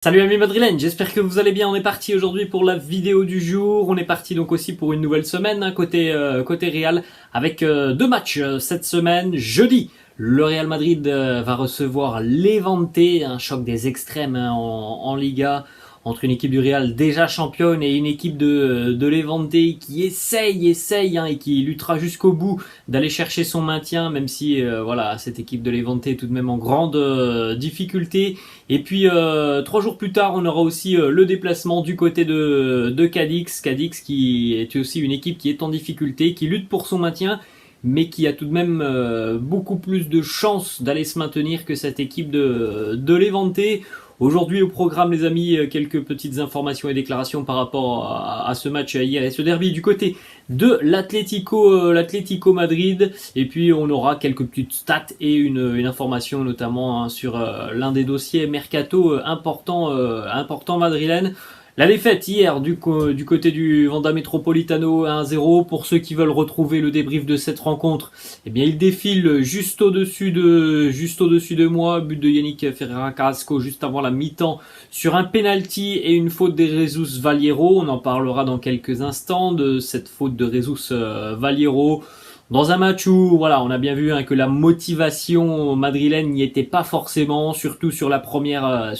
Salut amis madrilènes, j'espère que vous allez bien. On est parti aujourd'hui pour la vidéo du jour. On est parti donc aussi pour une nouvelle semaine côté Real avec deux matchs cette semaine. Jeudi, le Real Madrid va recevoir Levante, un choc des extrêmes en Liga entre une équipe du Real déjà championne et une équipe de Levante qui essaye et qui luttera jusqu'au bout d'aller chercher son maintien, même si voilà, cette équipe de Levante est tout de même en grande difficulté. Et puis 3 jours plus tard, on aura aussi le déplacement du côté de Cadix. Cadix qui est aussi une équipe qui est en difficulté, qui lutte pour son maintien, mais qui a tout de même beaucoup plus de chances d'aller se maintenir que cette équipe de Levante. Aujourd'hui au programme les amis, quelques petites informations et déclarations par rapport à ce match hier et ce derby du côté de l'Atlético Madrid. Et puis on aura quelques petites stats et une information notamment sur l'un des dossiers mercato important madrilène. La défaite hier du côté du Wanda Metropolitano 1-0. Pour ceux qui veulent retrouver le débrief de cette rencontre, eh bien il défile juste au-dessus de moi. But de Yannick Ferreira Carrasco juste avant la mi-temps sur un penalty et une faute de Jesus Valiero. On en parlera dans quelques instants de cette faute de Jesus Valiero. Dans un match où, voilà, on a bien vu que la motivation madrilène n'y était pas forcément, surtout sur la première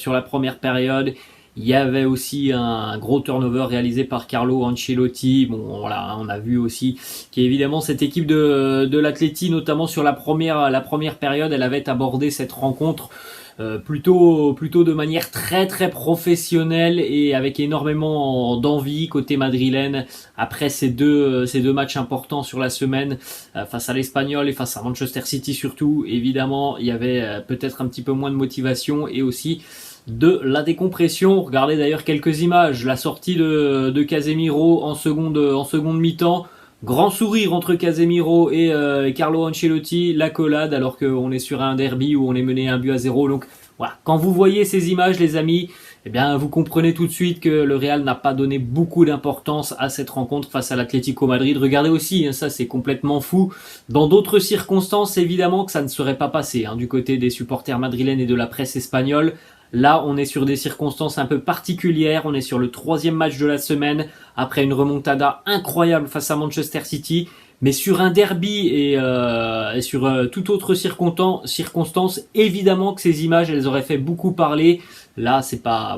période. Il y avait aussi un gros turnover réalisé par Carlo Ancelotti. Bon, voilà, on a vu aussi qu'évidemment cette équipe de l'Atleti, notamment sur la première période, elle avait abordé cette rencontre plutôt de manière très professionnelle et avec énormément d'envie côté madrilène après ces deux matchs importants sur la semaine face à l'Espagnol et face à Manchester City surtout. Évidemment, il y avait peut-être un petit peu moins de motivation et aussi de la décompression. Regardez d'ailleurs quelques images, la sortie de Casemiro en seconde mi-temps. Grand sourire entre Casemiro et Carlo Ancelotti, l'accolade alors qu'on est sur un derby où on est mené 1-0. Donc voilà, quand vous voyez ces images les amis, eh bien vous comprenez tout de suite que le Real n'a pas donné beaucoup d'importance à cette rencontre face à l'Atlético Madrid. Regardez aussi, ça c'est complètement fou. Dans d'autres circonstances, évidemment que ça ne serait pas passé du côté des supporters madrilènes et de la presse espagnole. Là, on est sur des circonstances un peu particulières. On est sur le 3e match de la semaine après une remontada incroyable face à Manchester City. Mais sur un derby et sur toute autre circonstance, évidemment que ces images, elles auraient fait beaucoup parler. Là, c'est pas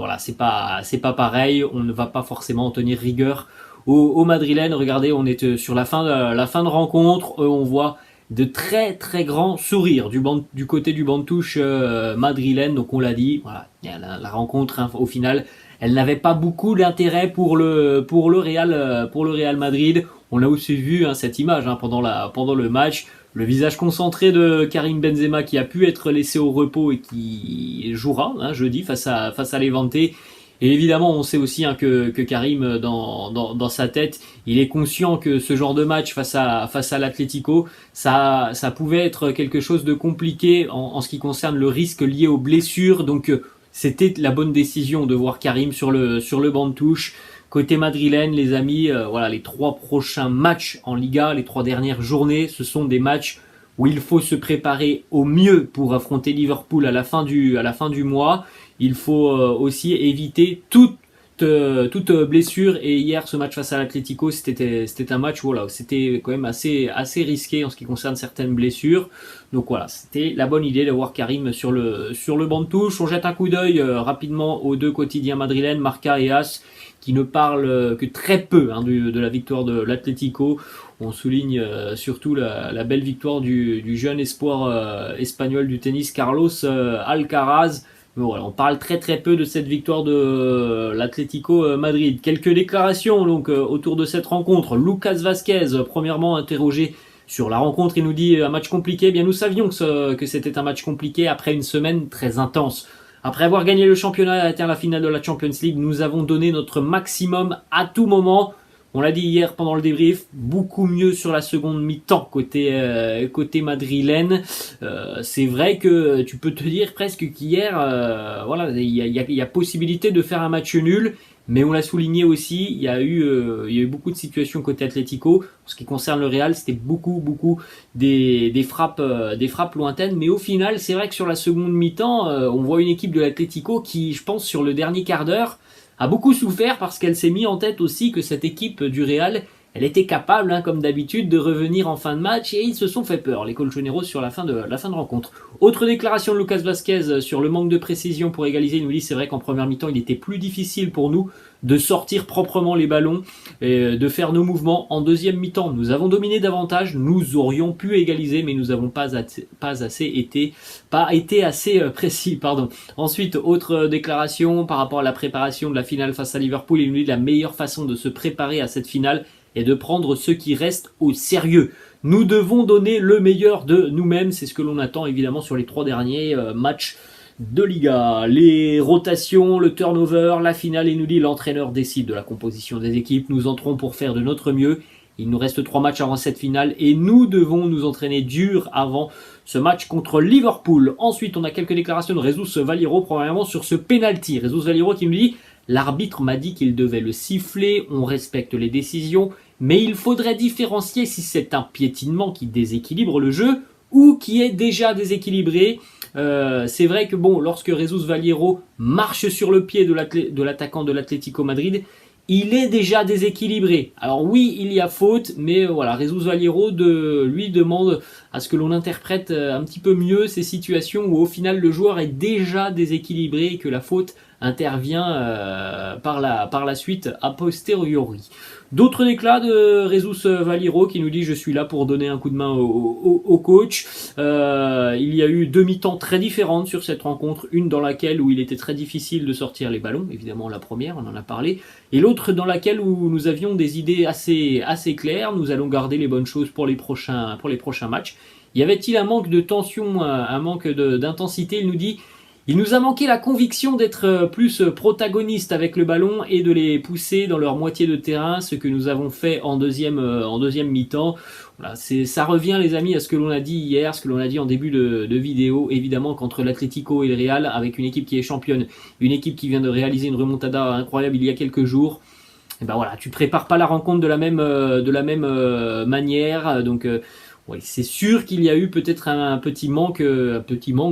pareil. On ne va pas forcément en tenir rigueur aux Madrilènes. Regardez, on est sur la fin de rencontre. On voit de très grands sourires du côté du banc de touche madrilène. Donc on l'a dit, voilà, la rencontre au final, elle n'avait pas beaucoup d'intérêt pour le Real Madrid. On a aussi vu cette image pendant le match, le visage concentré de Karim Benzema qui a pu être laissé au repos et qui jouera jeudi face à Levante. Et évidemment, on sait aussi que Karim, dans sa tête, il est conscient que ce genre de match face à l'Atlético, ça pouvait être quelque chose de compliqué en ce qui concerne le risque lié aux blessures. Donc, c'était la bonne décision de voir Karim sur le banc de touche. Côté madrilène, les amis, voilà, les 3 prochains matchs en Liga, les 3 dernières journées, ce sont des matchs où il faut se préparer au mieux pour affronter Liverpool à la fin du mois. Il faut aussi éviter toute blessure. Et hier, ce match face à l'Atlético, c'était un match où c'était quand même assez risqué en ce qui concerne certaines blessures. Donc voilà, c'était la bonne idée d'avoir Karim sur le banc de touche. On jette un coup d'œil rapidement aux 2 quotidiens madrilènes, Marca et AS, qui ne parlent que très peu de la victoire de l'Atlético. On souligne surtout la belle victoire du jeune espoir espagnol du tennis Carlos Alcaraz. Mais voilà, on parle très peu de cette victoire de l'Atlético Madrid. Quelques déclarations donc autour de cette rencontre. Lucas Vázquez, premièrement interrogé sur la rencontre, il nous dit un match compliqué. Eh bien, nous savions que c'était un match compliqué après une semaine très intense. Après avoir gagné le championnat et atteint la finale de la Champions League, nous avons donné notre maximum à tout moment. On l'a dit hier pendant le débrief, beaucoup mieux sur la seconde mi-temps côté madrilène. C'est vrai que tu peux te dire presque qu'hier, voilà, il y a possibilité de faire un match nul. Mais on l'a souligné aussi, il y a eu beaucoup de situations côté Atlético. En ce qui concerne le Real, c'était beaucoup des frappes lointaines. Mais au final, c'est vrai que sur la seconde mi-temps, on voit une équipe de l'Atlético qui, je pense, sur le dernier quart d'heure, a beaucoup souffert parce qu'elle s'est mis en tête aussi que cette équipe du Real, elle était capable, comme d'habitude, de revenir en fin de match et ils se sont fait peur, les colchoneros, sur la fin de rencontre. Autre déclaration de Lucas Vázquez sur le manque de précision pour égaliser. Il nous dit c'est vrai qu'en première mi-temps, il était plus difficile pour nous de sortir proprement les ballons et de faire nos mouvements. En deuxième mi-temps, nous avons dominé davantage, nous aurions pu égaliser, mais nous n'avons pas été assez précis. Ensuite, autre déclaration par rapport à la préparation de la finale face à Liverpool. Il nous dit la meilleure façon de se préparer à cette finale et de prendre ceux qui restent au sérieux. Nous devons donner le meilleur de nous-mêmes, c'est ce que l'on attend évidemment sur les 3 derniers matchs de Liga. Les rotations, le turnover, la finale, il nous dit l'entraîneur décide de la composition des équipes. Nous entrons pour faire de notre mieux. Il nous reste 3 matchs avant cette finale et nous devons nous entraîner dur avant ce match contre Liverpool. Ensuite, on a quelques déclarations de Jesus Vallejo, premièrement sur ce penalty. Jesus Vallejo qui nous dit l'arbitre m'a dit qu'il devait le siffler, on respecte les décisions, mais il faudrait différencier si c'est un piétinement qui déséquilibre le jeu ou qui est déjà déséquilibré. C'est vrai que lorsque Jesus Vallejo marche sur le pied de l'attaquant de l'Atlético Madrid, il est déjà déséquilibré. Alors oui, il y a faute, mais voilà, Jesus Vallejo lui demande à ce que l'on interprète un petit peu mieux ces situations où au final le joueur est déjà déséquilibré et que la faute intervient par la suite a posteriori. D'autres déclats de Jesus Vallejo qui nous dit je suis là pour donner un coup de main au coach. Il y a eu 2 mi-temps très différentes sur cette rencontre, une dans laquelle où il était très difficile de sortir les ballons, évidemment la première, on en a parlé, et l'autre dans laquelle où nous avions des idées assez claires. Nous allons garder les bonnes choses pour les prochains matchs. Y avait-il un manque de tension, un manque d'intensité? Il nous dit il nous a manqué la conviction d'être plus protagonistes avec le ballon et de les pousser dans leur moitié de terrain, ce que nous avons fait en deuxième mi-temps. Voilà, ça revient les amis à ce que l'on a dit hier, ce que l'on a dit en début de vidéo, évidemment qu'entre l'Atlético et le Real, avec une équipe qui est championne, une équipe qui vient de réaliser une remontada incroyable il y a quelques jours, et ben voilà, tu prépares pas la rencontre de la même manière, donc oui, c'est sûr qu'il y a eu peut-être un petit manque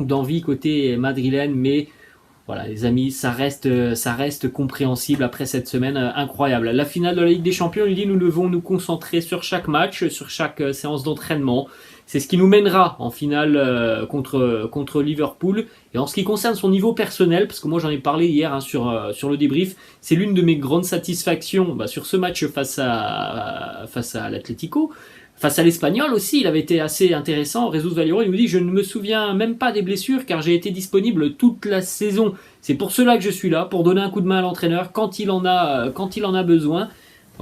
d'envie côté madrilène, mais voilà les amis, ça reste compréhensible après cette semaine incroyable. La finale de la Ligue des Champions, il dit nous devons nous concentrer sur chaque match, sur chaque séance d'entraînement. C'est ce qui nous mènera en finale contre Liverpool. Et en ce qui concerne son niveau personnel, parce que moi j'en ai parlé hier sur le débrief, c'est l'une de mes grandes satisfactions sur ce match face à l'Atlético. Face à l'Espagnol aussi, il avait été assez intéressant. Jesus Vallejo, il nous dit « Je ne me souviens même pas des blessures car j'ai été disponible toute la saison. C'est pour cela que je suis là, pour donner un coup de main à l'entraîneur quand il en a besoin. »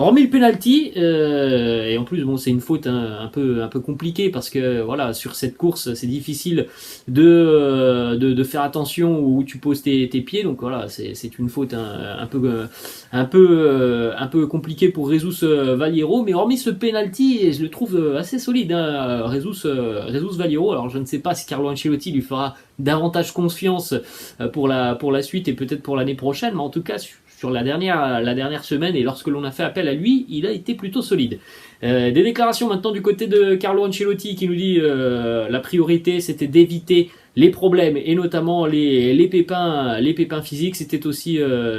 Hormis le penalty, et en plus c'est une faute un peu compliquée parce que voilà sur cette course c'est difficile de faire attention où tu poses tes pieds, donc voilà c'est une faute un peu compliquée pour Jesus Vallejo, mais hormis ce penalty je le trouve assez solide Jesus Vallejo. Alors je ne sais pas si Carlo Ancelotti lui fera davantage confiance pour la suite et peut-être pour l'année prochaine, mais en tout cas sur la dernière semaine et lorsque l'on a fait appel à lui, il a été plutôt solide. Des déclarations maintenant du côté de Carlo Ancelotti qui nous dit la priorité c'était d'éviter les problèmes et notamment les pépins physiques. C'était aussi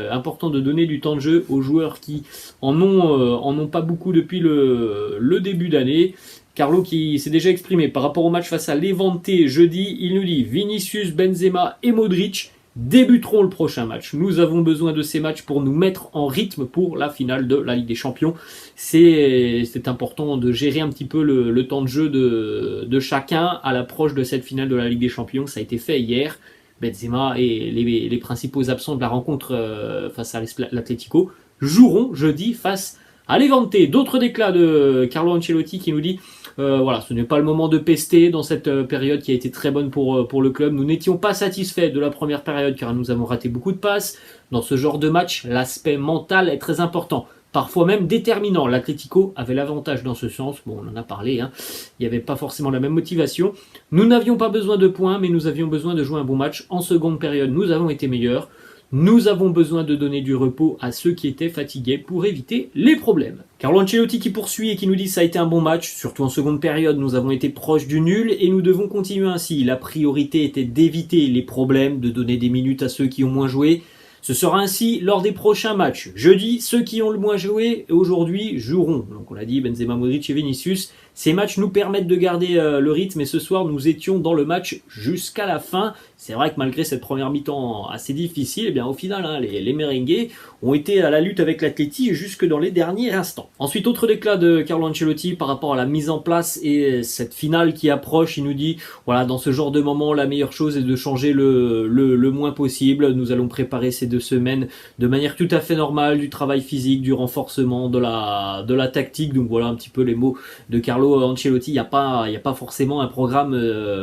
important de donner du temps de jeu aux joueurs qui en ont pas beaucoup depuis le début d'année. Carlo qui s'est déjà exprimé par rapport au match face à Levante jeudi, il nous dit Vinicius, Benzema et Modric débuteront le prochain match. Nous avons besoin de ces matchs pour nous mettre en rythme pour la finale de la Ligue des Champions. C'est important de gérer un petit peu le temps de jeu de chacun à l'approche de cette finale de la Ligue des Champions. Ça a été fait hier. Benzema et les principaux absents de la rencontre face à l'Atlético joueront jeudi face à Levante. D'autres déclats de Carlo Ancelotti qui nous dit voilà, ce n'est pas le moment de pester dans cette période qui a été très bonne pour le club. Nous n'étions pas satisfaits de la première période car nous avons raté beaucoup de passes. Dans ce genre de match, l'aspect mental est très important. parfois même déterminant. L'Atlético avait l'avantage dans ce sens, bon on en a parlé, hein. Il n'y avait pas forcément la même motivation. Nous n'avions pas besoin de points, mais nous avions besoin de jouer un bon match. En seconde période, nous avons été meilleurs. Nous avons besoin de donner du repos à ceux qui étaient fatigués pour éviter les problèmes. Carlo Ancelotti qui poursuit et qui nous dit ça a été un bon match, surtout en seconde période, nous avons été proches du nul et nous devons continuer ainsi. La priorité était d'éviter les problèmes, de donner des minutes à ceux qui ont moins joué. Ce sera ainsi lors des prochains matchs. Jeudi, ceux qui ont le moins joué aujourd'hui joueront. Donc on l'a dit, Benzema, Modric et Vinicius. Ces matchs nous permettent de garder le rythme et ce soir nous étions dans le match jusqu'à la fin. C'est vrai que malgré cette première mi-temps assez difficile, eh bien au final hein, les merengues ont été à la lutte avec l'Atleti jusque dans les derniers instants. Ensuite, autre déclat de Carlo Ancelotti par rapport à la mise en place et cette finale qui approche. Il nous dit, voilà, dans ce genre de moment, la meilleure chose est de changer le moins possible. Nous allons préparer ces 2 semaines de manière tout à fait normale, du travail physique, du renforcement, de la tactique. Donc voilà un petit peu les mots de Carlo Ancelotti. Il n'y a pas forcément un programme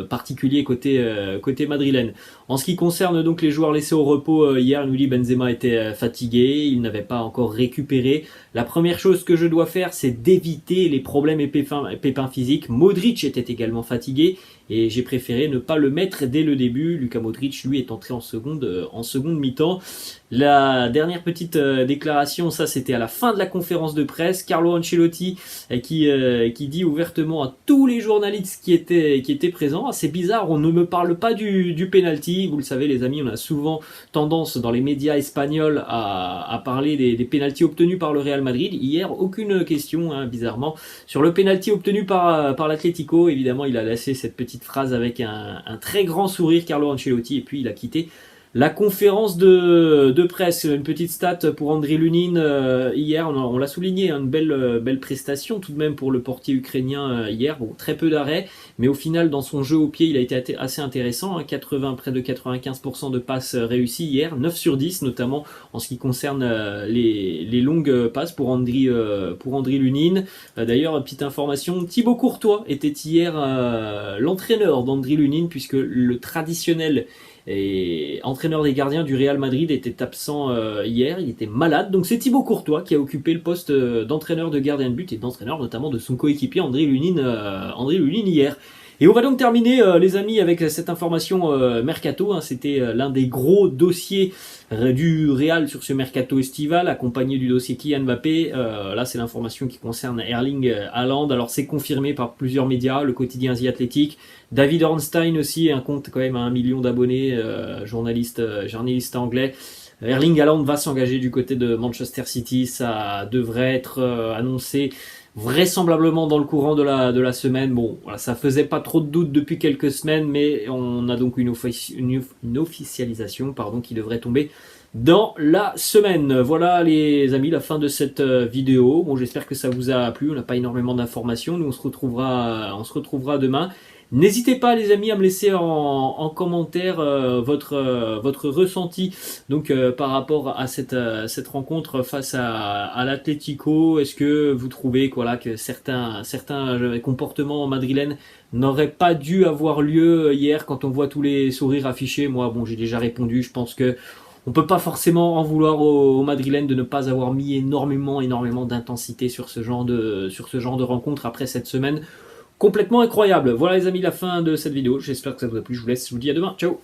particulier côté madrilène. En ce qui concerne donc les joueurs laissés au repos hier, il nous dit Benzema était fatigué, il n'avait pas encore récupéré. La première chose que je dois faire, c'est d'éviter les problèmes et pépins physiques. Modric était également fatigué et j'ai préféré ne pas le mettre dès le début. Luka Modric, lui, est entré en seconde mi-temps. La dernière petite déclaration, ça c'était à la fin de la conférence de presse. Carlo Ancelotti qui dit ouvertement à tous les journalistes qui étaient présents, c'est bizarre, on ne me parle pas du penalty. Vous le savez les amis, on a souvent tendance dans les médias espagnols à parler des penaltys obtenus par le Real Madrid. Hier, aucune question, hein, bizarrement, sur le penalty obtenu par l'Atlético. Évidemment, il a laissé cette petite phrase avec un très grand sourire, Carlo Ancelotti, et puis il a quitté la conférence de presse. Une petite stat pour Andriy Lunin hier, on l'a souligné, une belle prestation tout de même pour le portier ukrainien hier. Bon, très peu d'arrêts, mais au final dans son jeu au pied il a été assez intéressant, hein, près de 95% de passes réussies hier, 9 sur 10 notamment en ce qui concerne les longues passes pour Andriy Lunin. D'ailleurs, petite information, Thibaut Courtois était hier l'entraîneur d'Andriy Lunin puisque le traditionnel et entraîneur des gardiens du Real Madrid était absent hier, il était malade, donc c'est Thibaut Courtois qui a occupé le poste d'entraîneur de gardien de but et d'entraîneur notamment de son coéquipier Andriy Lunin hier. Et on va donc terminer les amis avec cette information mercato, hein. C'était l'un des gros dossiers du Real sur ce mercato estival, accompagné du dossier Kylian Mbappé. Là c'est l'information qui concerne Erling Haaland. Alors c'est confirmé par plusieurs médias, le quotidien The Athletic, David Ornstein aussi, un compte quand même à 1 million d'abonnés, journaliste anglais. Erling Haaland va s'engager du côté de Manchester City, ça devrait être annoncé vraisemblablement dans le courant de la semaine. Bon, voilà, ça faisait pas trop de doutes depuis quelques semaines, mais on a donc une officialisation qui devrait tomber dans la semaine. Voilà les amis, la fin de cette vidéo. Bon, j'espère que ça vous a plu. On n'a pas énormément d'informations. Nous on se retrouvera demain. N'hésitez pas les amis à me laisser en commentaire votre ressenti donc par rapport à cette rencontre face à l'Atlético. Est-ce que vous trouvez que certains comportements madrilènes n'auraient pas dû avoir lieu hier quand on voit tous les sourires affichés? Moi bon, j'ai déjà répondu, je pense que on peut pas forcément en vouloir aux Madrilènes de ne pas avoir mis énormément d'intensité sur ce genre de rencontre après cette semaine complètement incroyable. Voilà les amis, la fin de cette vidéo. J'espère que ça vous a plu. Je vous laisse. Je vous dis à demain. Ciao.